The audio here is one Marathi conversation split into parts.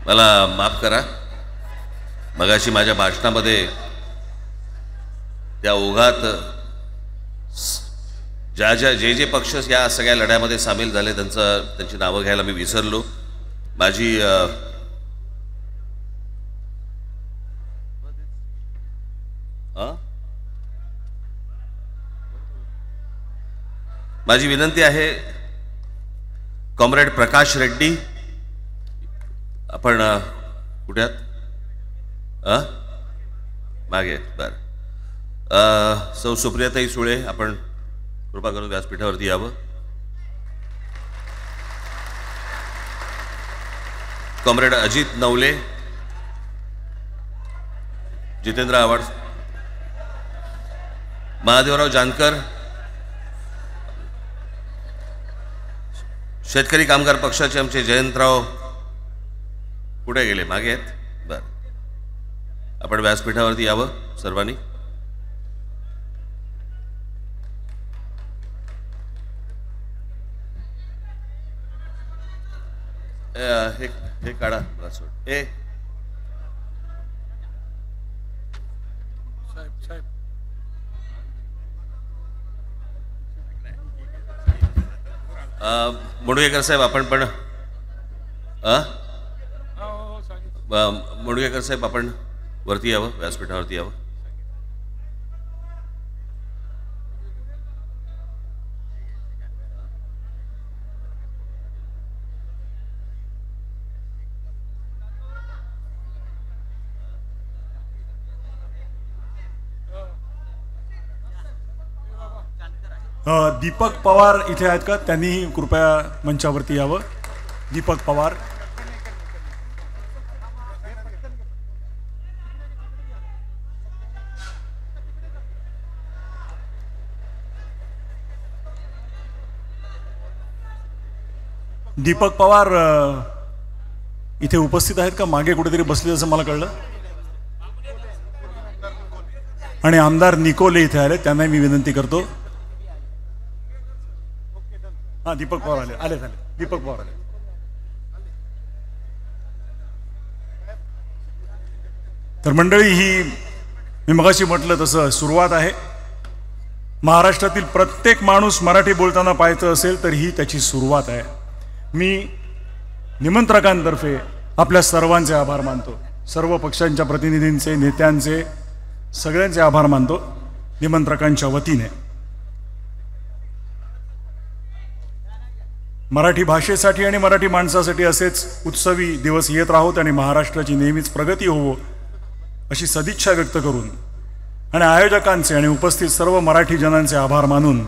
मला माफ करा, मगाशी माझ्या भाषणामध्ये त्या ओघात जे पक्ष या सगळ्या लढ्यामध्ये सामील झाले त्यांची नावं घ्यायला मी विसरलो. माझी विनंती आहे, कॉम्रेड प्रकाश रेड्डी, आपण कुठे आहात? मागे. बरं. सौ सुप्रियाताई सुळे, आपण कृपा करून व्यासपीठावरती यावं. कॉम्रेड अजित नवले, जितेंद्र आव्हाड, महादेवराव जानकर, शेतकरी कामगार पक्षाचे आमचे जयंतराव कुठे गेले? मागे आहेत. बरं, आपण व्यासपीठावरती यावं सर्वांनी. हे काढा मला सोड. मुडगेकर साहेब, आपण पण मुडगेकर साहेब, आपण वरती यावं, व्यासपीठावरती यावं. दीपक पवार इथे आहेत का? त्यांनी कृपया मंचावरती यावं. दीपक पवार. दीपक पवार इथे उपस्थित आहेत का? मागे कुठेतरी बसले असं मला कळलं. आणि आमदार निकोले इथे आले, त्यांना मी विनंती करतो. हां, दीपक पवार आले झाले. दीपक पवार आले. तर मंडळी, ही मी मगाशी म्हटलं तसं सुरुवात आहे. महाराष्ट्रातील प्रत्येक माणूस मराठी बोलताना पाहायचं असेल तर ही त्याची सुरुवात आहे. मी निमंत्रकांतर्फे आपल्या सर्वांचे आभार मानतो. सर्व पक्षांच्या प्रतिनिधींचे, नेत्यांचे, सगळ्यांचे आभार मानतो निमंत्रकांच्या वतीने. मराठी भाषेसाठी आणि मराठी माणसासाठी असेच उत्सवी दिवस येत राहोत आणि महाराष्ट्राची नेहमीच प्रगती होवो अशी सदिच्छा व्यक्त करून आणि आयोजकांचे आणि उपस्थित सर्व मराठी जनांचे आभार मानून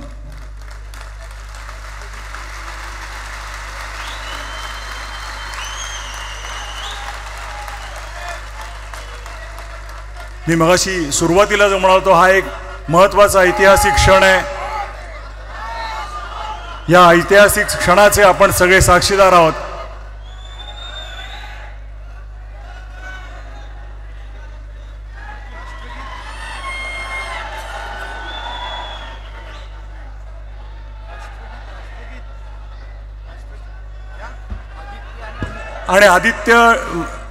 मी मगाशी सुरुवातीला जो म्हणालो हा एक महत्त्वाचा ऐतिहासिक क्षण आहे. या ऐतिहासिक क्षणाचे आपण सगळे साक्षीदार आहोत. आणि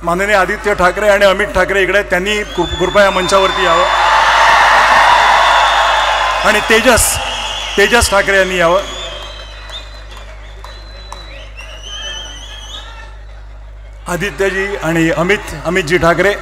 माननीय आदित्य ठाकरे आणि अमित ठाकरे इकडे, त्यांनी कृपया मंचावरती यावं. आणि तेजस ठाकरे यांनी यावं. आदित्यजी आणि अमितजी ठाकरे.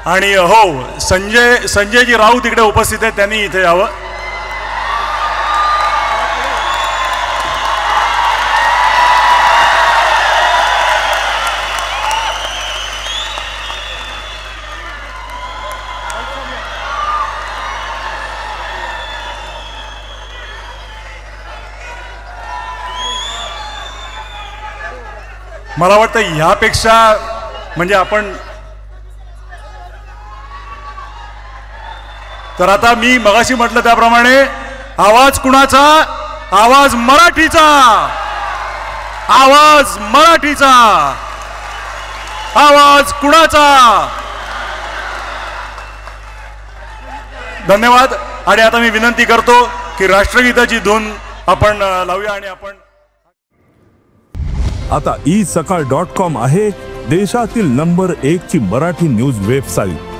आणि हो, संजयजी राऊत इकडे उपस्थित आहेत, त्यांनी इथे यावं. मला वाटतं ह्यापेक्षा म्हणजे आपण तर आता मी मगाशी म्हटलं त्याप्रमाणे आवाज कुणाचा? आवाज मराठीचा, आवाज मराठीचा, आवाज कुणाचा? धन्यवाद. आणि आता मी विनंती करतो की राष्ट्रगीताची धून आपण लावूया आणि आपण आता isakal.com आहे देशातील नंबर 1 ची मराठी न्यूज वेबसाईट.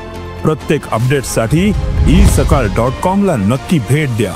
प्रत्येक अपडेटसाठी isakal.com ला नक्की भेट द्या.